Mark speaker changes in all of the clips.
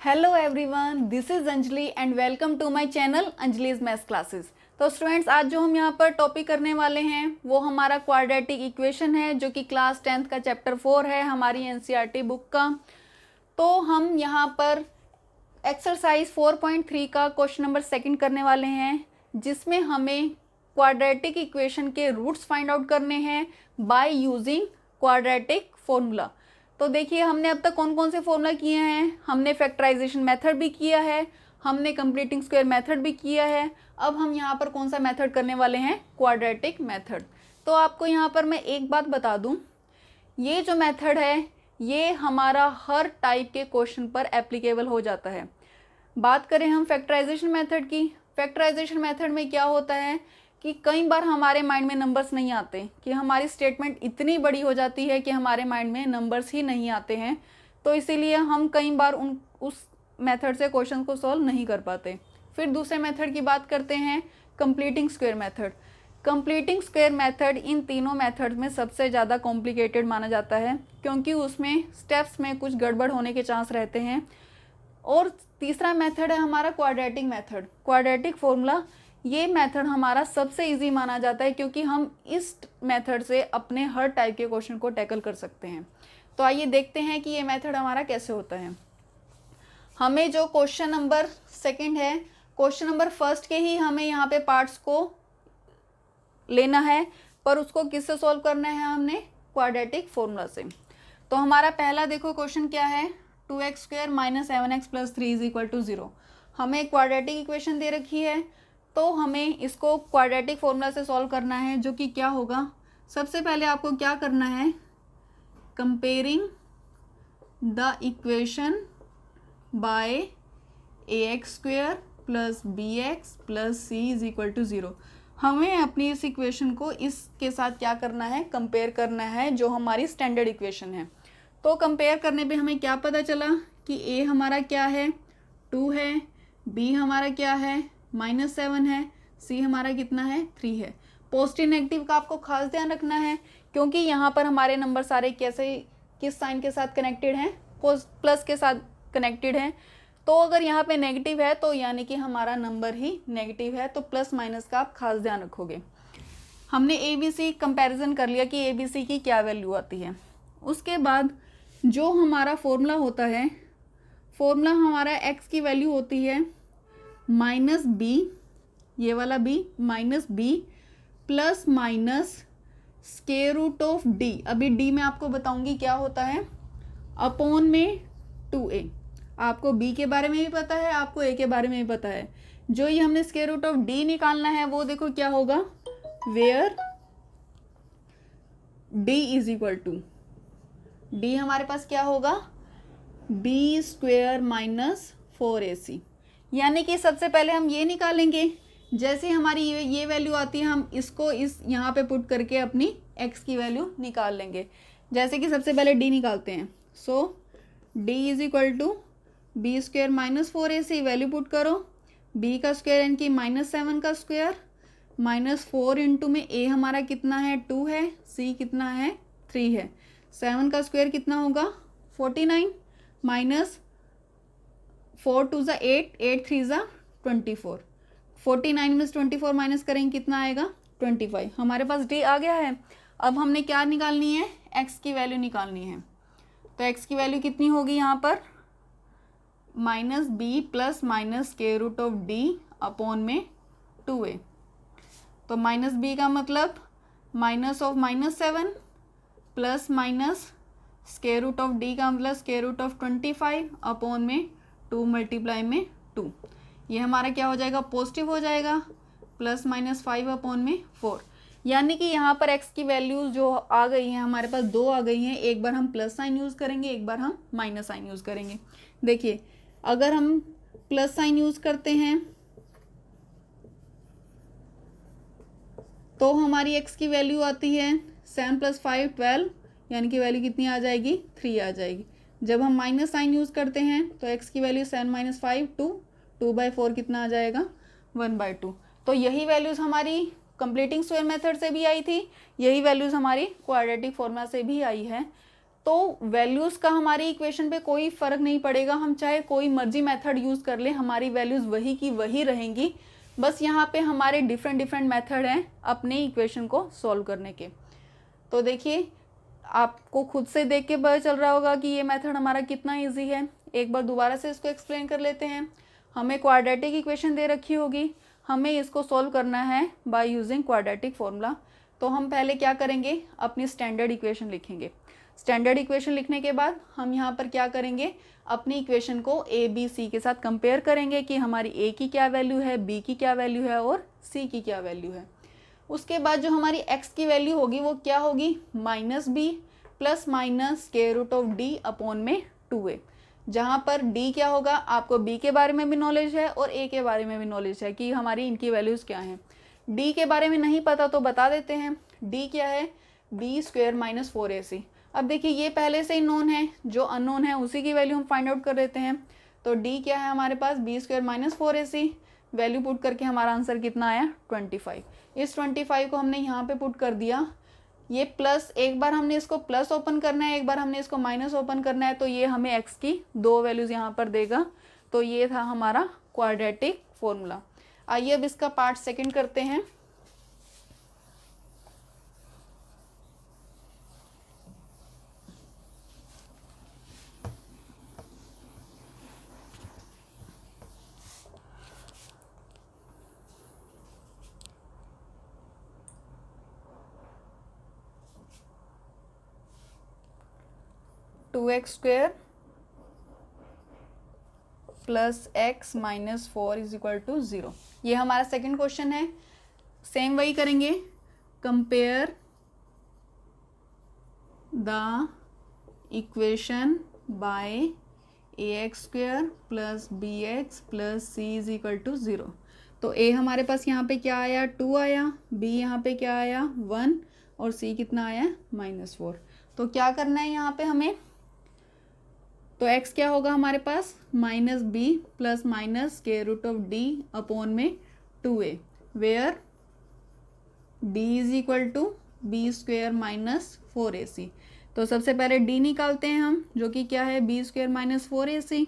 Speaker 1: Hello everyone, this is Anjali and welcome to my channel Anjali's maths classes. तो students, आज जो हम यहाँ पर टॉपिक करने वाले हैं वो हमारा क्वाड्रेटिक इक्वेशन है, जो कि क्लास 10th का चैप्टर 4 है हमारी एनसीईआरटी बुक का। तो हम यहाँ पर एक्सरसाइज 4.3 का क्वेश्चन नंबर 2 करने वाले हैं, जिसमें हमें क्वाड्रेटिक इक्वेशन के रूट्स फाइंड आउट करने हैं बाय यूजिंग क्वाड्रेटिक फॉर्मूला। तो देखिए, हमने अब तक कौन कौन से फॉर्मूला किए हैं। हमने फैक्टराइजेशन मेथड भी किया है, हमने कंप्लीटिंग स्क्वायर मेथड भी किया है। अब हम यहाँ पर कौन सा मेथड करने वाले हैं? Quadratic method. तो आपको यहाँ पर मैं एक बात बता दूँ, ये जो मेथड है ये हमारा हर टाइप के क्वेश्चन पर एप्लीकेबल हो जाता है। बात करें हम फैक्टराइजेशन मेथड की, फैक्टराइजेशन मेथड में क्या होता है कि कई बार हमारे माइंड में नंबर्स नहीं आते, कि हमारी स्टेटमेंट इतनी बड़ी हो जाती है कि हमारे माइंड में नंबर्स ही नहीं आते हैं, तो इसीलिए हम कई बार उस मेथड से क्वेश्चन को सॉल्व नहीं कर पाते। फिर दूसरे मेथड की बात करते हैं, completing square method. Completing square method in तीनों मेथड में सबसे ज़्यादा कॉम्प्लिकेटेड माना जाता है, क्योंकि उसमें स्टेप्स में कुछ गड़बड़ होने के चांस रहते हैं। और तीसरा मेथड है हमारा क्वाड्रेटिक मेथड, क्वाड्रेटिक फॉर्मूला। ये मेथड हमारा सबसे इजी माना जाता है, क्योंकि हम इस मेथड से अपने हर टाइप के क्वेश्चन को टैकल कर सकते हैं। तो आइए देखते हैं कि ये मेथड हमारा कैसे होता है। हमें जो क्वेश्चन नंबर 2 है, क्वेश्चन नंबर 1 के ही हमें यहाँ पे पार्ट्स को लेना है, पर उसको किससे सॉल्व करना है? हमने क्वाड्रेटिक फॉर्मूला से। तो हमारा पहला देखो क्वेश्चन क्या है, 2x² - 7x + 3 = 0। हमें क्वाड्रेटिक इक्वेशन दे रखी है, तो हमें इसको क्वाड्रेटिक फॉर्मूला से सॉल्व करना है, जो कि क्या होगा? सबसे पहले आपको क्या करना है? Comparing the equation bye ax² + bx + c = 0। हमें अपनी इस इक्वेशन को इसके साथ क्या करना है? कंपेयर करना है, जो हमारी स्टैंडर्ड इक्वेशन है। तो कंपेयर करने पे हमें क्या पता चला कि a हमारा क्या है? 2 है, b हमारा क्या है? -7 है, c हमारा कितना है? 3 है। पॉजिटिव नेगेटिव का आपको खास ध्यान रखना है, क्योंकि यहाँ पर हमारे नंबर सारे कैसे, किस साइन के साथ कनेक्टेड हैं? प्लस के साथ कनेक्टेड हैं। तो अगर यहाँ पे नेगेटिव है तो यानी कि हमारा नंबर ही नेगेटिव है, तो प्लस माइनस का आप खास ध्यान रखोगे। हमने ए बी सी कंपेरिजन कर लिया कि ए बी सी की क्या वैल्यू आती है। उसके बाद जो हमारा फॉर्मूला होता है, फॉर्मूला हमारा x की वैल्यू होती है -b, ये वाला b -b ± √d। अभी d में आपको बताऊंगी क्या होता है, अपॉन में 2a। आपको b के बारे में भी पता है, आपको a के बारे में भी पता है। जो ये हमने √d निकालना है वो देखो क्या होगा, वेयर d = d हमारे पास क्या होगा? b² - 4ac। यानी कि सबसे पहले हम ये निकालेंगे, जैसे हमारी ये वैल्यू आती है हम इसको इस यहाँ पे पुट करके अपनी x की वैल्यू निकाल लेंगे। जैसे कि सबसे पहले d निकालते हैं, सो d = b² - 4ac। Value put करो, b का स्क्वायर यानी कि -7 का स्क्वायर, -4 इंटू में a हमारा कितना है? 2 है, c कितना है? 3 है। 7 का स्क्वायर कितना होगा? 49 -4 2 = 8, 8 3 = 24। 49 में से 24 माइनस करेंगे कितना आएगा? 25। हमारे पास d आ गया है। अब हमने क्या निकालनी है? x की वैल्यू निकालनी है। तो x की वैल्यू कितनी होगी यहाँ पर? -b ± √d अपॉन में 2a। तो -b का मतलब -7 प्लस √d का मतलब √25 अपॉन में 2 × में 2। ये हमारा क्या हो जाएगा? पॉजिटिव हो जाएगा, ±5 अपॉन में 4। यानी कि यहाँ पर x की वैल्यूज जो आ गई हैं, हमारे पास 2 आ गई हैं। एक बार हम प्लस साइन यूज़ करेंगे, एक बार हम माइनस साइन यूज़ करेंगे। देखिए, अगर हम प्लस साइन यूज़ करते हैं तो हमारी x की वैल्यू आती है 7 + 5 12, यानी कि वैल्यू कितनी आ जाएगी? 3 आ जाएगी। जब हम माइनस साइन यूज़ करते हैं तो x की वैल्यू 7 - 5 2, 2/4 कितना आ जाएगा? 1/2। तो यही वैल्यूज़ हमारी कंप्लीटिंग स्क्वायर मेथड से भी आई थी, यही वैल्यूज़ हमारी क्वाड्रेटिक फॉर्मूला से भी आई है। तो वैल्यूज़ का हमारी इक्वेशन पे कोई फ़र्क नहीं पड़ेगा, हम चाहे कोई मर्जी मेथड यूज़ कर लें, हमारी वैल्यूज़ वही की वही रहेंगी। बस यहाँ पे हमारे डिफरेंट डिफरेंट मेथड हैं अपने इक्वेशन को सॉल्व करने के। तो देखिए, आपको खुद से देख के पता चल रहा होगा कि ये मेथड हमारा कितना इजी है। एक बार दोबारा से इसको एक्सप्लेन कर लेते हैं। हमें क्वाड्रेटिक इक्वेशन दे रखी होगी, हमें इसको सॉल्व करना है बाय यूजिंग क्वाड्रेटिक फॉर्मूला। तो हम पहले क्या करेंगे, अपनी स्टैंडर्ड इक्वेशन लिखेंगे। स्टैंडर्ड इक्वेशन लिखने के बाद हम यहाँ पर क्या करेंगे, अपनी इक्वेशन को ए बी सी के साथ कंपेयर करेंगे कि हमारी ए की क्या वैल्यू है, बी की क्या वैल्यू है और सी की क्या वैल्यू है। उसके बाद जो हमारी x की वैल्यू होगी वो क्या होगी, minus B plus minus square root of D upon में 2a, जहाँ पर d क्या होगा, आपको b के बारे में भी नॉलेज है और a के बारे में भी नॉलेज है कि हमारी इनकी वैल्यूज़ क्या हैं। d के बारे में नहीं पता तो बता देते हैं, d क्या है, b स्क्वायर माइनस 4ac। अब देखिए ये पहले से ही नोन है, जो अननोन है उसी की वैल्यू हम फाइंड आउट कर देते हैं। तो d क्या है हमारे पास, b square minus 4ac, value put करके हमारा आंसर कितना आया, 25। इस 25 को हमने यहाँ पे पुट कर दिया। ये प्लस, एक बार हमने इसको प्लस ओपन करना है, एक बार हमने इसको माइनस ओपन करना है, तो ये हमें x की दो वैल्यूज़ यहाँ पर देगा। तो ये था हमारा क्वाड्रेटिक फॉर्मूला। आइए अब इसका पार्ट सेकंड करते हैं। Two X square plus X minus 4 is equal to 0। ये हमारा सेकंड क्वेश्चन है। सेम वही करेंगे, compare the equation by A X square plus B X plus C is equal to 0। तो ए हमारे पास यहाँ पे क्या आया, 2 आया, बी यहाँ पे क्या आया, 1, और सी कितना आया, -4। तो क्या करना है यहाँ पे हमें, तो x क्या होगा हमारे पास, minus B plus minus square root of D upon में 2a, where d is equal to B square minus 4ac। तो सबसे पहले d निकालते हैं हम, जो कि क्या है, B square minus 4ac।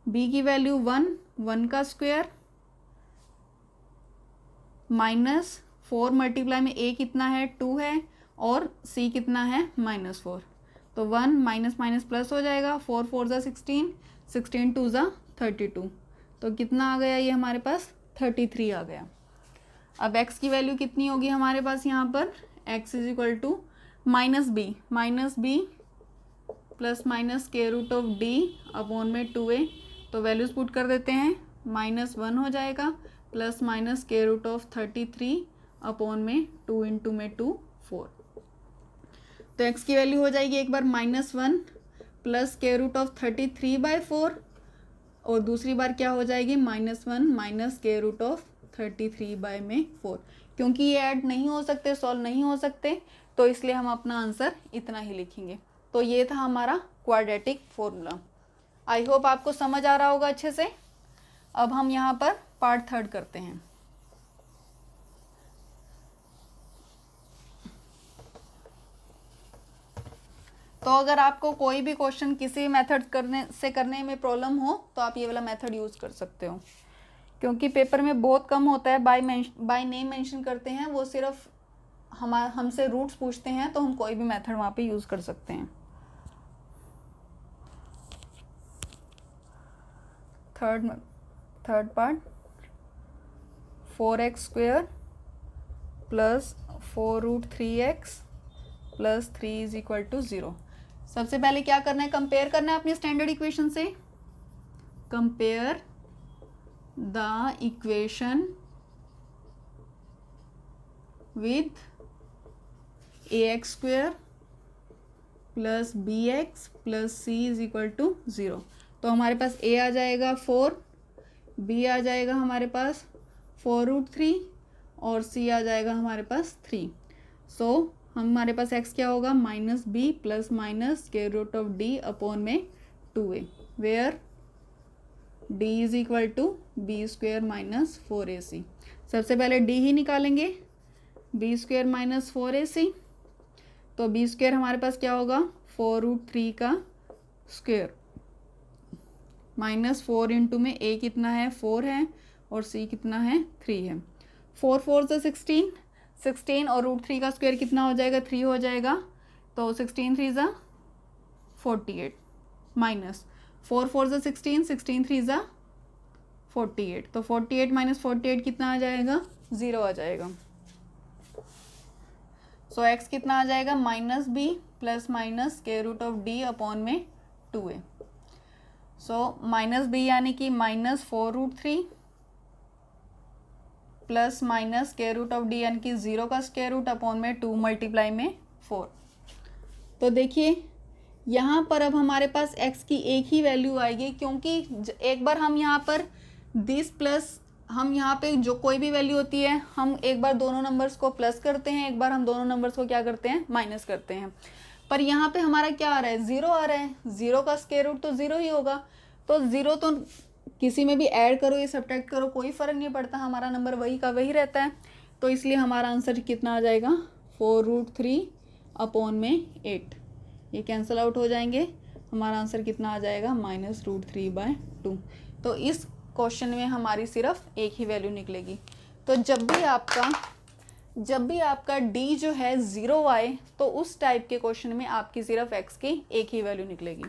Speaker 1: b की वैल्यू 1 का स्क्वायर माइनस 4 मल्टीप्लाई में a कितना है, 2 है, और c कितना है, -4। तो 1 माइनस माइनस प्लस हो जाएगा, 4 4 ज़ा 16, 16 2 ज़ा 32। तो कितना आ गया ये हमारे पास, 33 आ गया। अब x की वैल्यू कितनी होगी हमारे पास यहाँ पर, x is equal to minus B plus minus square root of D upon में 2a। तो वैल्यूज पुट कर देते हैं, -1 हो जाएगा plus minus square root of 33 upon में 2 इंटू में 2 4। तो x की वैल्यू हो जाएगी एक बार -1 प्लस स्क्वायर रूट ऑफ 33/4, और दूसरी बार क्या हो जाएगी, -1 माइनस स्क्वायर रूट ऑफ 33/4। क्योंकि ये ऐड नहीं हो सकते, सॉल्व नहीं हो सकते, तो इसलिए हम अपना आंसर इतना ही लिखेंगे। तो ये था हमारा क्वाड्रेटिक फॉर्मूला। आई होप आपको समझ आ रहा होगा अच्छे से। अब हम यहाँ पर पार्ट थर्ड करते हैं। तो अगर आपको कोई भी क्वेश्चन किसी मेथड करने में प्रॉब्लम हो, तो आप ये वाला मेथड यूज़ कर सकते हो, क्योंकि पेपर में बहुत कम होता है बाय नेम मेंशन करते हैं, वो सिर्फ हमसे रूट्स पूछते हैं, तो हम कोई भी मेथड वहाँ पे यूज़ कर सकते हैं। Third part, 4x square plus 4√3x plus 3 is equal to 0। सबसे पहले क्या करना है, कंपेयर करना है अपनी स्टैंडर्ड इक्वेशन से। Compare the equation with ax square plus bx plus c is equal to 0। तो हमारे पास a आ जाएगा 4, b आ जाएगा हमारे पास 4√3, और c आ जाएगा हमारे पास 3। सो हमारे पास x क्या होगा, -b plus minus square root of d upon में 2a, where d is equal to B square minus 4ac। सबसे पहले d ही निकालेंगे, b स्क्वेयर माइनस 4ac। तो b स्क्वेयर हमारे पास क्या होगा, 4√3 का स्क्वायर -4 इंटू में a कितना है 4 है और c कितना है 3 है। 4 4 से 16, 16 और √3 का स्क्वायर कितना हो जाएगा 3 हो जाएगा, तो 16 3 ज़ा 48 माइनस 4 4 से 16, 16 3 ज़ा 48, तो 48 माइनस 48 कितना आ जाएगा 0 आ जाएगा। सो x कितना आ जाएगा -b plus minus √d upon में 2a। सो -b यानी कि -4√3 प्लस माइनस √d यानी कि 0 का स्क्वायर रूट अपॉन में 2 मल्टीप्लाई में 4। तो देखिए यहाँ पर अब हमारे पास x की एक ही वैल्यू आएगी, क्योंकि एक बार हम यहाँ पर दिस प्लस हम यहाँ पे जो कोई भी वैल्यू होती है हम एक बार दोनों नंबर्स को प्लस करते हैं, एक बार हम दोनों नंबर्स को क्या करते हैं माइनस करते हैं। पर यहाँ पे हमारा क्या आ रहा है 0 आ रहा है, 0 का स्क्वायर रूट तो 0 ही होगा, तो 0 तो किसी में भी ऐड करो या सब्ट्रैक्ट करो कोई फ़र्क नहीं पड़ता, हमारा नंबर वही का वही रहता है। तो इसलिए हमारा आंसर कितना आ जाएगा 4√3 अपॉन में 8, ये कैंसिल आउट हो जाएंगे, हमारा आंसर कितना आ जाएगा -√3/2। तो इस क्वेश्चन में हमारी सिर्फ एक ही वैल्यू निकलेगी। तो जब भी आपका d जो है 0 आए तो उस टाइप के क्वेश्चन में आपकी सिर्फ x की एक ही वैल्यू निकलेगी।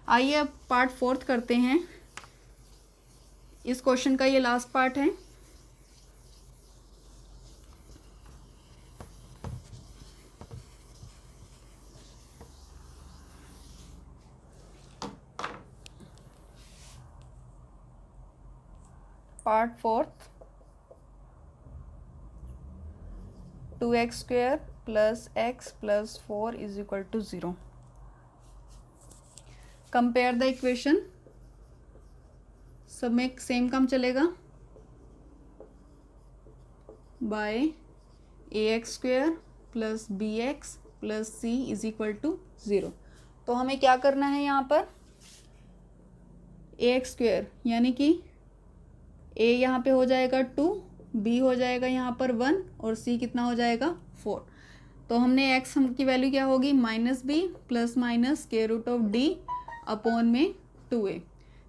Speaker 1: आइए अब पार्ट 4 करते हैं। इस क्वेश्चन का ये लास्ट पार्ट है। Part 4, 2x² plus x plus 4 is equal to 0। Compare the equation, सब में सेम काम चलेगा, by ax² plus bx plus c is equal to 0। तो हमें क्या करना है यहाँ पर ax² यानी कि a यहाँ पे हो जाएगा 2, b हो जाएगा यहाँ पर 1 और c कितना हो जाएगा 4। तो हमने x की वैल्यू क्या होगी -b plus minus √d upon में 2a,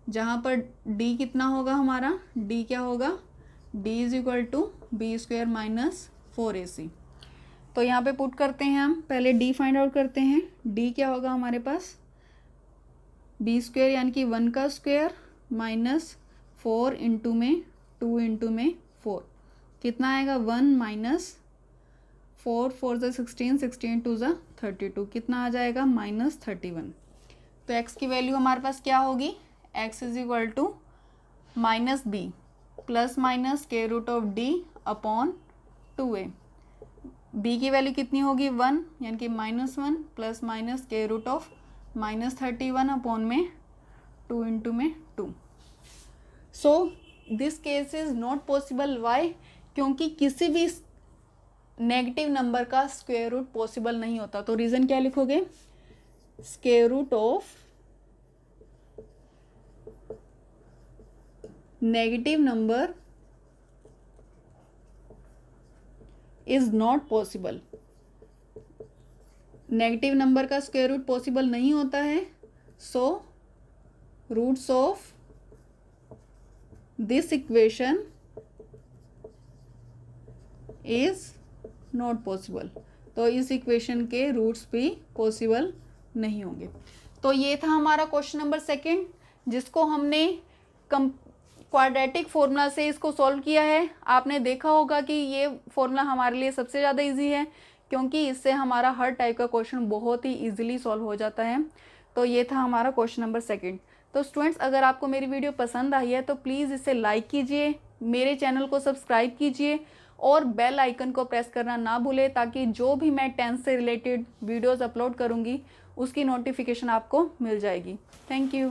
Speaker 1: जहाँ पर d कितना होगा हमारा, d क्या होगा d is equal to b² minus 4ac। तो यहाँ पे पुट करते हैं, हम पहले d फाइंड आउट करते हैं। d क्या होगा हमारे पास b² यानी कि 1 का स्क्वायर माइनस 4 इंटू में 2 इंटू में 4 कितना आएगा 1 माइनस 4 4 ज़ा 16, 16 2 ज़ा 32 कितना आ जाएगा -31। तो x की वैल्यू हमारे पास क्या होगी, x is equal to -b plus minus √d upon 2a। b की वैल्यू कितनी होगी 1 यानी कि -1 प्लस माइनस -31 अपॉन में 2 इंटू में 2। So this case is not possible. Why? क्योंकि किसी भी नेगेटिव नंबर का स्क्वायर रूट पॉसिबल नहीं होता। तो रीज़न क्या लिखोगे, square root of negative number is not possible. Negative number का स्क्वायर रूट पॉसिबल नहीं होता है, so roots of this equation is not possible. तो इस इक्वेशन के रूट्स भी पॉसिबल नहीं होंगे। तो ये था हमारा क्वेश्चन नंबर 2 जिसको हमने क्वाड्रेटिक फॉर्मूला से इसको सॉल्व किया है। आपने देखा होगा कि ये फॉर्मूला हमारे लिए सबसे ज़्यादा इजी है, क्योंकि इससे हमारा हर टाइप का क्वेश्चन बहुत ही इजीली सॉल्व हो जाता है। तो ये था हमारा क्वेश्चन नंबर 2। तो स्टूडेंट्स, अगर आपको मेरी वीडियो पसंद आई है तो प्लीज़ इसे लाइक कीजिए, मेरे चैनल को सब्सक्राइब कीजिए और बेल आइकन को प्रेस करना ना भूलें, ताकि जो भी मैं 10th से रिलेटेड वीडियोस अपलोड करूँगी उसकी नोटिफिकेशन आपको मिल जाएगी। Thank you.